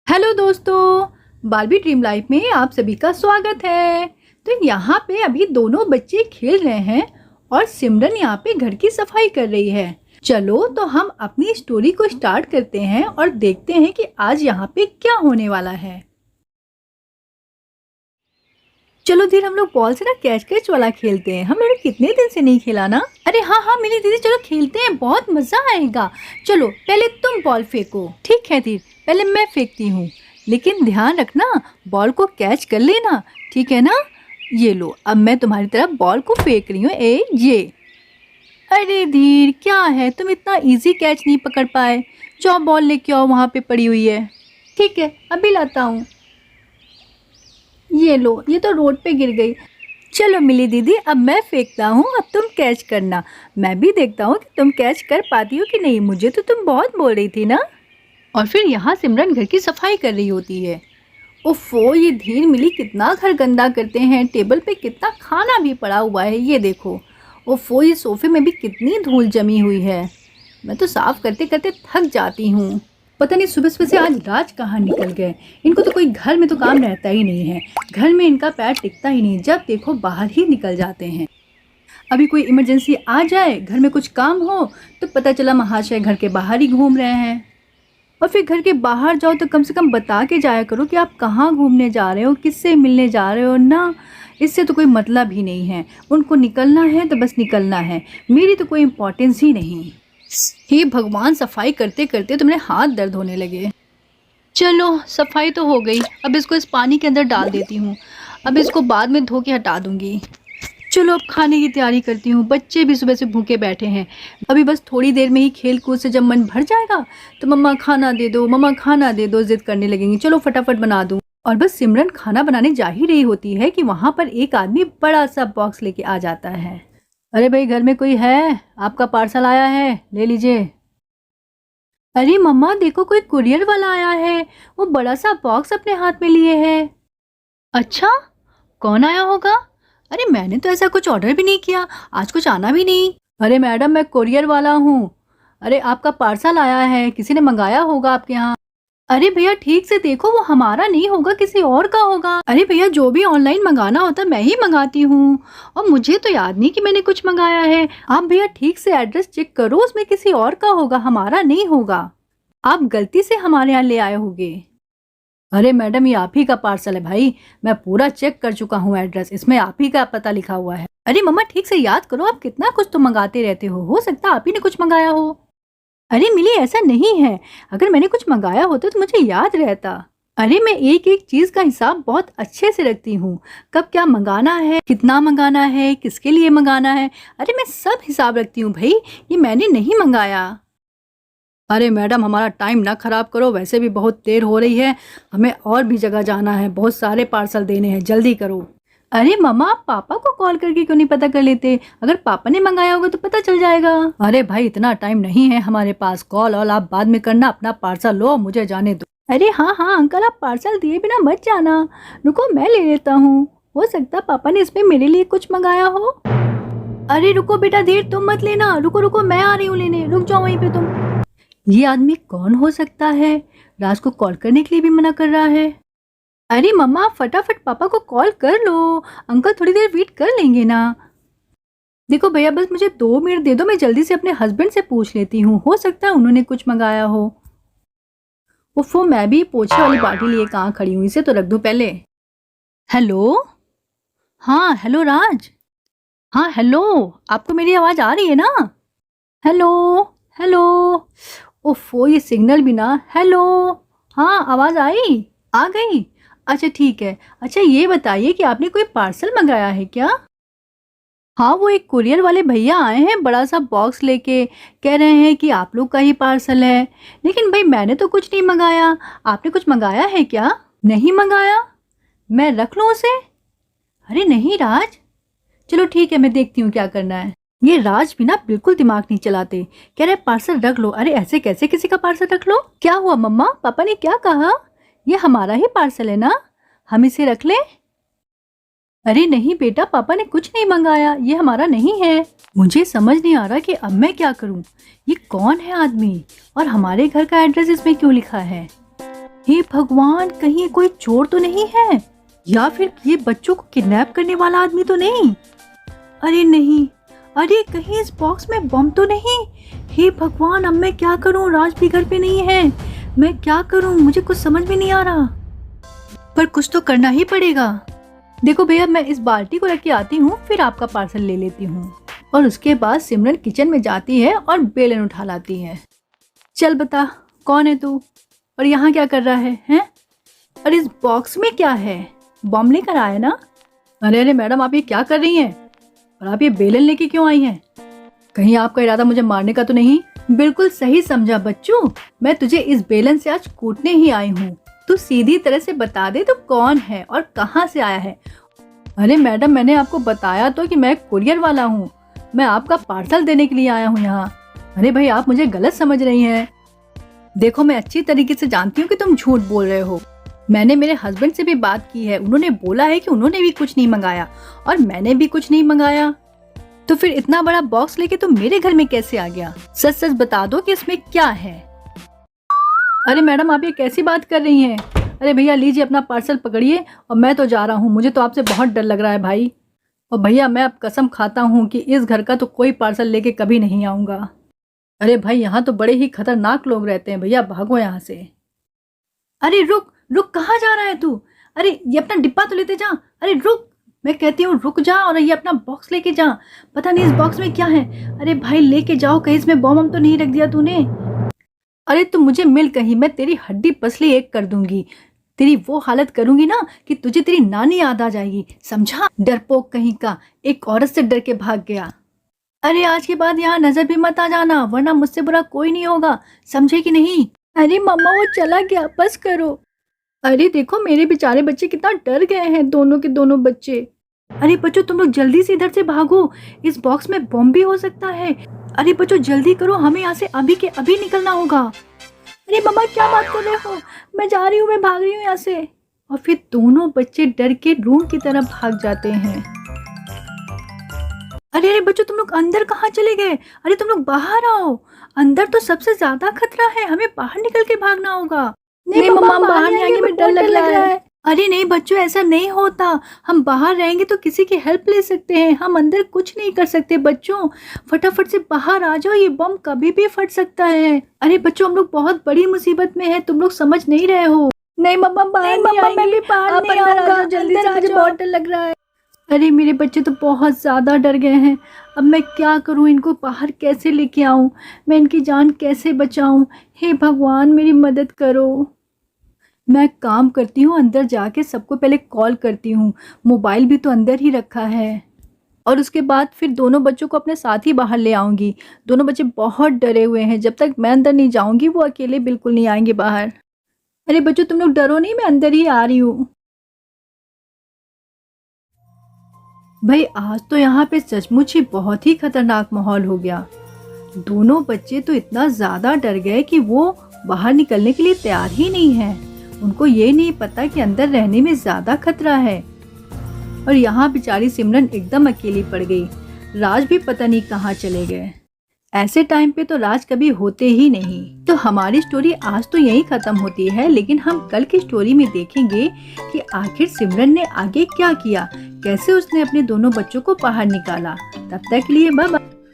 Hello दोस्तों, Barbie dream life में आप सभी का स्वागत है। तो यहाँ पे अभी दोनों बच्चे खेल रहे हैं और सिमरन यहाँ पे घर की सफाई कर रही है। चलो तो हम अपनी स्टोरी को स्टार्ट करते हैं और देखते हैं कि आज यहाँ पे क्या होने वाला है। चलो धीरे हम लोग बॉल से ना कैच कैच वाला खेलते हैं। हम लोग कितने दिन से नहीं खेला ना। अरे हाँ हाँ मेरी दीदी, चलो खेलते हैं, बहुत मजा आएगा। चलो पहले तुम बॉल फेंको। ठीक है धीरे, पहले मैं फेंकती हूँ, लेकिन ध्यान रखना बॉल को कैच कर लेना, ठीक है ना। ये लो, अब मैं तुम्हारी तरफ बॉल को फेंक रही हूँ। ये अरे धीर, क्या है, तुम इतना इजी कैच नहीं पकड़ पाए। जाओ बॉल लेके आओ, वहाँ पे पड़ी हुई है। ठीक है, अभी लाता हूँ। ये लो, ये तो रोड पे गिर गई। चलो मिली दीदी, अब मैं फेंकता हूँ, अब तुम कैच करना। मैं भी देखता हूँ कि तुम कैच कर पाती हो कि नहीं। मुझे तो तुम बहुत बोल रही थी ना। और फिर यहाँ सिमरन घर की सफाई कर रही होती है। ओफो, ये धीर मिली कितना घर गंदा करते हैं। टेबल पे कितना खाना भी पड़ा हुआ है, ये देखो। ओफो, ये सोफे में भी कितनी धूल जमी हुई है। मैं तो साफ करते करते थक जाती हूँ। पता नहीं सुबह सुबह से आज राज कहाँ निकल गए। इनको तो कोई घर में तो काम रहता ही नहीं है। घर में इनका पैर टिकता ही नहीं, जब देखो बाहर ही निकल जाते हैं। अभी कोई इमरजेंसी आ जाए, घर में कुछ काम हो, तो पता चला महाशय घर के बाहर ही घूम रहे हैं। और फिर घर के बाहर जाओ तो कम से कम बता के जाया करो कि आप कहाँ घूमने जा रहे हो, किससे मिलने जा रहे हो ना। इससे तो कोई मतलब ही नहीं है। उनको निकलना है तो बस निकलना है, मेरी तो कोई इम्पोर्टेंस ही नहीं। हे भगवान, सफाई करते करते तो मेरे हाथ दर्द होने लगे। चलो सफाई तो हो गई, अब इसको इस पानी के अंदर डाल देती हूँ। अब इसको बाद में धो के हटा दूंगी। चलो अब खाने की तैयारी करती हूँ। बच्चे भी सुबह से भूखे बैठे हैं। अभी बस थोड़ी देर में ही खेल कूद से जब मन भर जाएगा तो मम्मा खाना दे दो, मम्मा खाना दे दो, जिद करने लगेंगे। चलो फटाफट बना दूँ। और बस सिमरन खाना बनाने जा ही रही होती है कि वहाँ पर एक आदमी बड़ा सा बॉक्स लेके आ जाता है। अरे भाई, घर में कोई है? आपका पार्सल आया है, ले लीजिए। अरे मम्मा देखो, कोई कुरियर वाला आया है। वो बड़ा सा बॉक्स अपने हाथ में लिए है। अच्छा, कौन आया होगा? अरे मैंने तो ऐसा कुछ ऑर्डर भी नहीं किया, आज कुछ आना भी नहीं। अरे मैडम, मैं कुरियर वाला हूँ। अरे आपका पार्सल आया है, किसी ने मंगाया होगा आपके यहाँ। अरे भैया ठीक से देखो, वो हमारा नहीं होगा, किसी और का होगा। अरे भैया, जो भी ऑनलाइन मंगाना होता है मैं ही मंगाती हूँ, और मुझे तो याद नहीं कि मैंने कुछ मंगाया है। आप भैया ठीक से एड्रेस चेक करो, उसमें किसी और का होगा, हमारा नहीं होगा। आप गलती से हमारे यहाँ ले आए होंगे। अरे मैडम, ये आप ही का पार्सल है भाई, मैं पूरा चेक कर चुका हूँ एड्रेस, इसमें आप ही का पता लिखा हुआ है। अरे मम्मा ठीक से याद करो, आप कितना कुछ तो मंगाते रहते हो सकता है आप ही ने कुछ मंगाया हो। अरे मिली, ऐसा नहीं है, अगर मैंने कुछ मंगाया होता तो मुझे याद रहता। अरे मैं एक एक चीज का हिसाब बहुत अच्छे से रखती हूँ, कब क्या मंगाना है, कितना मंगाना है, किसके लिए मंगाना है। अरे मैं सब हिसाब रखती हूँ भाई, ये मैंने नहीं मंगाया। अरे मैडम, हमारा टाइम ना खराब करो, वैसे भी बहुत देर हो रही है, हमें और भी जगह जाना है, बहुत सारे पार्सल देने हैं, जल्दी करो। अरे मम्मा, आप पापा को कॉल करके क्यों नहीं पता कर लेते? अगर पापा ने मंगाया होगा तो पता चल जाएगा। अरे भाई, इतना टाइम नहीं है हमारे पास, कॉल और आप बाद में करना, अपना पार्सल लो, मुझे जाने दो। अरे हाँ हाँ अंकल, आप पार्सल दिए बिना मत जाना, रुको मैं ले लेता हूँ, हो सकता पापा ने इसमें मेरे लिए कुछ मंगाया हो। अरे रुको बेटा, देर तुम मत लेना, रुको रुको मैं आ रही हूँ लेने, रुक जाओ वहीं पे तुम। ये आदमी कौन हो सकता है, राज को कॉल करने के लिए भी मना कर रहा है। अरे मम्मा, फटाफट पापा को कॉल कर लो, अंकल थोड़ी देर वेट कर लेंगे ना। देखो भैया, बस मुझे 2 मिनट दे दो, मैं जल्दी से अपने हस्बैंड से पूछ लेती हूँ, हो सकता है उन्होंने कुछ मंगाया हो। उफ़ो, मैं भी पोछे वाली बाल्टी लिए कहाँ खड़ी हूँ, इसे तो रख दूँ पहले। हेलो, हाँ हेलो राज। हाँ हेलो, आपको मेरी आवाज़ आ रही है ना? Hello hello. ओफो, ये सिग्नल भी ना। हेलो, हाँ आवाज़ आई, आ गई। अच्छा ठीक है। अच्छा ये बताइए कि आपने कोई पार्सल मंगाया है क्या? हाँ, वो एक कुरियर वाले भैया आए हैं बड़ा सा बॉक्स लेके, कह रहे हैं कि आप लोग का ही पार्सल है। लेकिन भाई मैंने तो कुछ नहीं मंगाया, आपने कुछ मंगाया है क्या? नहीं मंगाया, मैं रख लूँ उसे? अरे नहीं राज, चलो ठीक है, मैं देखती हूँ क्या करना है। ये राज भी ना बिल्कुल दिमाग नहीं चलाते, कह रहे पार्सल रख लो। अरे ऐसे कैसे किसी का पार्सल रख लो? क्या हुआ मम्मा, पापा ने क्या कहा? ये हमारा ही पार्सल है ना, हम इसे रख लें? अरे नहीं बेटा, पापा ने कुछ नहीं मंगाया, ये हमारा नहीं है। मुझे समझ नहीं आ रहा कि अब मैं क्या करूं। ये कौन है आदमी और हमारे घर का एड्रेस इसमें क्यों लिखा है? हे भगवान, कहीं ये कोई चोर तो नहीं है, या फिर ये बच्चों को किडनैप करने वाला आदमी तो नहीं। अरे नहीं, अरे कहीं इस बॉक्स में बम तो नहीं। हे भगवान, अब मैं क्या करूं? राज भी घर पे नहीं है, मैं क्या करूं? मुझे कुछ समझ में नहीं आ रहा, पर कुछ तो करना ही पड़ेगा। देखो भैया, मैं इस बाल्टी को रख के आती हूँ, फिर आपका पार्सल ले लेती हूँ। और उसके बाद सिमरन किचन में जाती है और बेलन उठा लाती है। चल बता, कौन है तू और यहाँ क्या कर रहा है, हैं? और इस बॉक्स में क्या है? बम लेकर आया ना? अरे अरे मैडम, आप ये क्या कर रही हैं? और आप ये बेलन लेके क्यों आई हैं? कहीं आपका इरादा मुझे मारने का तो नहीं? बिल्कुल सही समझा बच्चों, मैं तुझे इस बेलन से आज कूटने ही आई हूँ। तू सीधी तरह से बता दे, तो कौन है और कहाँ से आया है? अरे मैडम, मैंने आपको बताया तो कि मैं कुरियर वाला हूँ, मैं आपका पार्सल देने के लिए आया हूँ यहाँ। अरे भाई, आप मुझे गलत समझ रही हैं। देखो, मैं अच्छी तरीके से जानती हूँ कि तुम झूठ बोल रहे हो। मैंने मेरे हस्बैंड से भी बात की है, उन्होंने बोला है कि उन्होंने भी कुछ नहीं मंगाया और मैंने भी कुछ नहीं मंगाया। तो फिर इतना बड़ा बॉक्स लेके तुम मेरे घर में कैसे आ गया? सच सच बता दो कि इसमें क्या है। अरे मैडम, आप ये कैसी बात कर रही हैं? अरे भैया, लीजिए अपना पार्सल पकड़िए और मैं तो जा रहा हूँ, मुझे तो आपसे बहुत डर लग रहा है भाई। और भैया, मैं अब कसम खाता हूँ कि इस घर का तो कोई पार्सल लेके कभी नहीं आऊँगा। अरे भाई, यहाँ तो बड़े ही खतरनाक लोग रहते हैं, भैया भागो यहाँ से। अरे रुक रुक, कहाँ जा रहा है तू? अरे ये अपना डिब्बा तो लेते जा। अरे रुक, मैं कहती हूँ रुक जा और ये अपना बॉक्स लेके जा। पता नहीं इस बॉक्स में क्या है। अरे भाई लेके जाओ, कहीं इसमें बम तो नहीं रख दिया तूने? अरे तुम मुझे मिल कहीं, मैं तेरी हड्डी पसली एक कर दूंगी। तेरी वो हालत करूंगी ना कि तुझे तेरी नानी याद आ जाएगी, समझा? डरपोक कहीं का, एक औरत से डर के भाग गया। अरे आज के बाद यहाँ नजर भी मत आ जाना, वरना मुझसे बुरा कोई नहीं होगा, समझे कि नहीं? अरे मम्मा, वो चला गया, बस करो। अरे देखो, मेरे बेचारे बच्चे कितना डर गए हैं, दोनों के दोनों बच्चे। अरे बच्चों, तुम लोग जल्दी से इधर से भागो, इस बॉक्स में बम भी हो सकता है। अरे बच्चों जल्दी करो, हमें यहाँ से अभी के अभी निकलना होगा। अरे मम्मा, क्या बात कर रहे हो? मैं जा रही हूँ, मैं भाग रही हूँ यहाँ से। और फिर दोनों बच्चे डर के रूम की तरफ भाग जाते हैं। अरे अरे बच्चों, तुम लोग अंदर कहाँ चले गए? अरे तुम लोग बाहर आओ, अंदर तो सबसे ज्यादा खतरा है, हमें बाहर निकल के भागना होगा। नहीं मम्मा, हम बाहर नहीं आएंगे, मुझे डर लग रहा है। अरे नहीं बच्चों, ऐसा नहीं होता, हम बाहर रहेंगे तो किसी की हेल्प ले सकते हैं, हम अंदर कुछ नहीं कर सकते। बच्चों फटाफट से बाहर आ जाओ, ये बम कभी भी फट सकता है। अरे बच्चों, हम लोग बहुत बड़ी मुसीबत में हैं, तुम लोग समझ नहीं रहे हो। नहीं मम्मा, बाहर नहीं आएंगे, मैं भी बाहर नहीं आऊंगा, जल्दी से, मुझे बहुत डर लग रहा है। अरे मेरे बच्चे तो बहुत ज़्यादा डर गए हैं, अब मैं क्या करूं? इनको बाहर कैसे लेके आऊं? मैं इनकी जान कैसे बचाऊं? हे भगवान, मेरी मदद करो। मैं काम करती हूँ, अंदर जाके सबको पहले कॉल करती हूँ, मोबाइल भी तो अंदर ही रखा है। और उसके बाद फिर दोनों बच्चों को अपने साथ ही बाहर ले आऊँगी। दोनों बच्चे बहुत डरे हुए हैं, जब तक मैं अंदर नहीं जाऊँगी वो अकेले बिल्कुल नहीं आएंगे बाहर। अरे बच्चों, तुम लोग डरो नहीं, मैं अंदर ही आ रही हूँ। भाई आज तो यहाँ पे सचमुच ही बहुत ही खतरनाक माहौल हो गया। दोनों बच्चे तो इतना ज़्यादा डर गए कि वो बाहर निकलने के लिए तैयार ही नहीं हैं। उनको ये नहीं पता कि अंदर रहने में ज़्यादा खतरा है। और यहाँ बेचारी सिमरन एकदम अकेली पड़ गई। राज भी पता नहीं कहाँ चले गए। ऐसे टाइम पे तो राज कभी होते ही नहीं। तो हमारी स्टोरी आज तो यही खत्म होती है, लेकिन हम कल की स्टोरी में देखेंगे कि आखिर सिमरन ने आगे क्या किया, कैसे उसने अपने दोनों बच्चों को बाहर निकाला। तब तक के लिए बाय बाय।